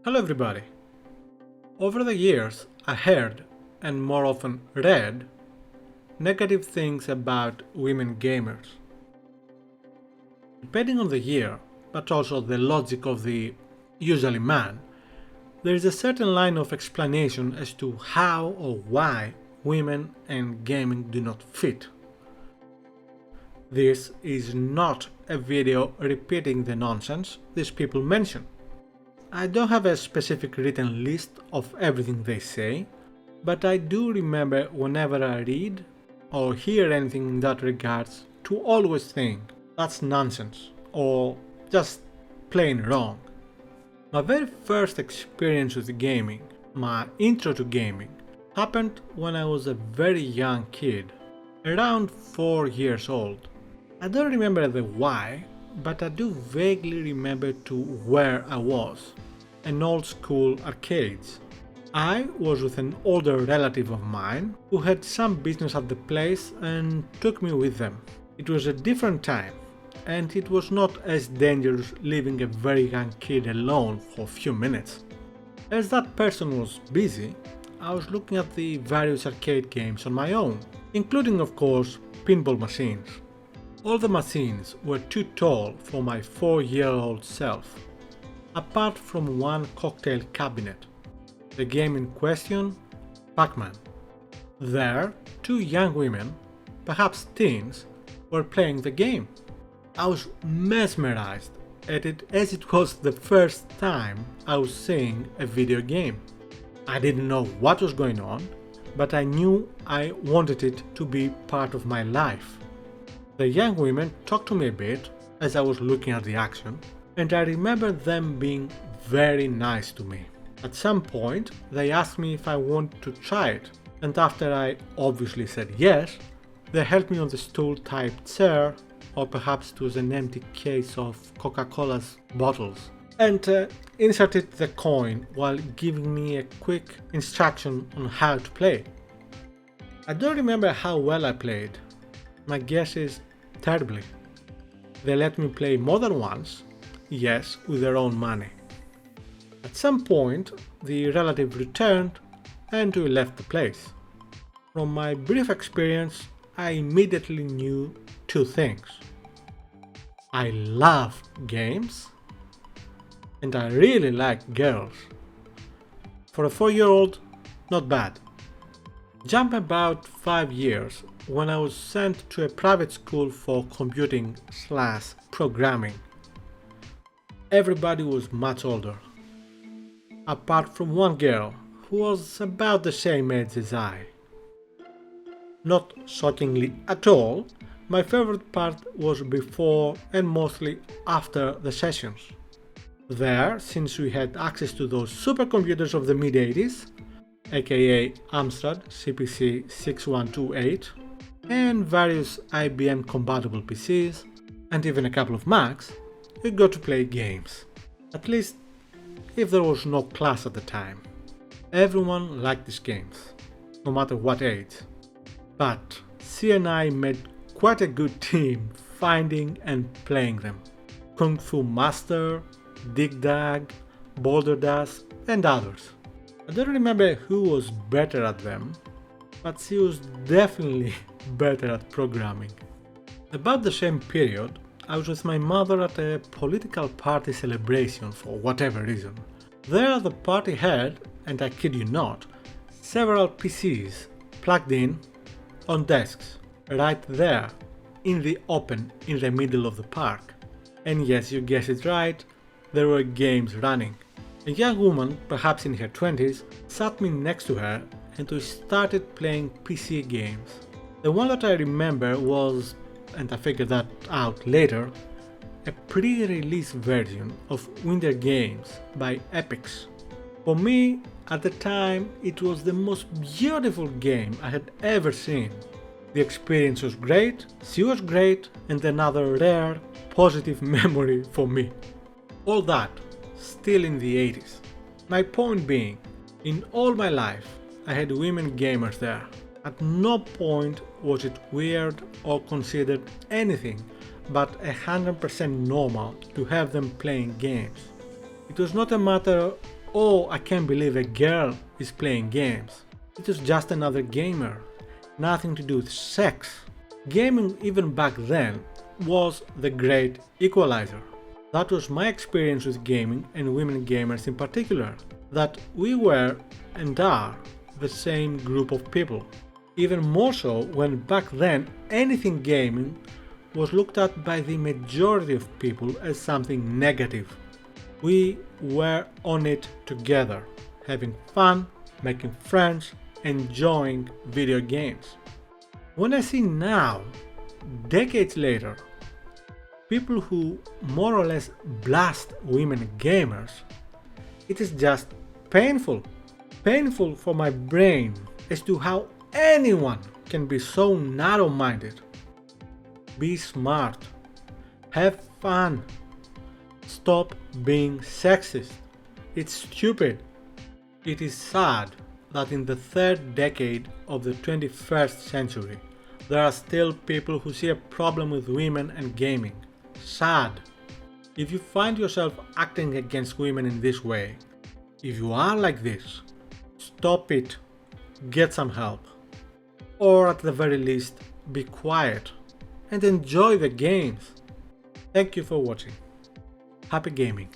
Hello everybody! Over the years, I heard, and more often read, negative things about women gamers. Depending on the year, but also the logic of the usually man, there is a certain line of explanation as to how or why women and gaming do not fit. This is not a video repeating the nonsense these people mention. I don't have a specific written list of everything they say, but I do remember whenever I read or hear anything in that regards to always think that's nonsense or just plain wrong. My very first experience with gaming, my intro to gaming, happened when I was a very young kid, around 4 years old. I don't remember the why, but I do vaguely remember to where I was, an old school arcades. I was with an older relative of mine who had some business at the place and took me with them. It was a different time, and it was not as dangerous leaving a very young kid alone for a few minutes. As that person was busy, I was looking at the various arcade games on my own, including of course pinball machines. All the machines were too tall for my 4-year-old self, apart from one cocktail cabinet. The game in question, Pac Man. There, two young women, perhaps teens, were playing the game. I was mesmerized at it as it was the first time I was seeing a video game. I didn't know what was going on, but I knew I wanted it to be part of my life. The young women talked to me a bit as I was looking at the action, and I remember them being very nice to me. At some point, they asked me if I wanted to try it, and after I obviously said yes, they helped me on the stool-type chair, or perhaps it was an empty case of Coca-Cola's bottles, and inserted the coin while giving me a quick instruction on how to play. I don't remember how well I played. My guess is terribly. They let me play more than once, yes, with their own money. At some point, the relative returned and we left the place. From my brief experience, I immediately knew two things. I love games, and I really like girls. For a 4-year-old, not bad. Jump about 5 years when I was sent to a private school for computing/programming. Everybody was much older, apart from one girl who was about the same age as I. Not shockingly at all, my favorite part was before and mostly after the sessions. There, since we had access to those supercomputers of the mid-80s, aka Amstrad CPC 6128, and various IBM compatible PCs, and even a couple of Macs, we got to play games. At least, if there was no class at the time. Everyone liked these games, no matter what age. But C and I made quite a good team finding and playing them. Kung Fu Master, Dig Dag, Boulder Dash, and others. I don't remember who was better at them, but she was definitely better at programming. About the same period, I was with my mother at a political party celebration for whatever reason. There the party had, and I kid you not, several PCs plugged in on desks, right there, in the open in the middle of the park. And yes, you guessed it right, there were games running. A young woman, perhaps in her 20s, sat me next to her and we started playing PC games. The one that I remember was, and I figured that out later, a pre-release version of Winter Games by Epyx. For me, at the time, it was the most beautiful game I had ever seen. The experience was great, she was great, and another rare, positive memory for me. All that, still in the 80s. My point being, in all my life, I had women gamers there. At no point was it weird or considered anything but 100% normal to have them playing games. It was not a matter "Oh, I can't believe a girl is playing games. It is just another gamer. Nothing to do with sex." Gaming even back then was the great equalizer. That was my experience with gaming and women gamers in particular, that we were and are the same group of people. Even more so when back then anything gaming was looked at by the majority of people as something negative. We were on it together, having fun, making friends, enjoying video games. When I see now, decades later, people who more or less blast women gamers, it is just painful. Painful for my brain as to how anyone can be so narrow-minded. Be smart. Have fun. Stop being sexist. It's stupid. It is sad that in the third decade of the 21st century, there are still people who see a problem with women and gaming. Sad. If you find yourself acting against women in this way, if you are like this, stop it, get some help, or at the very least, be quiet and enjoy the games. Thank you for watching. Happy gaming.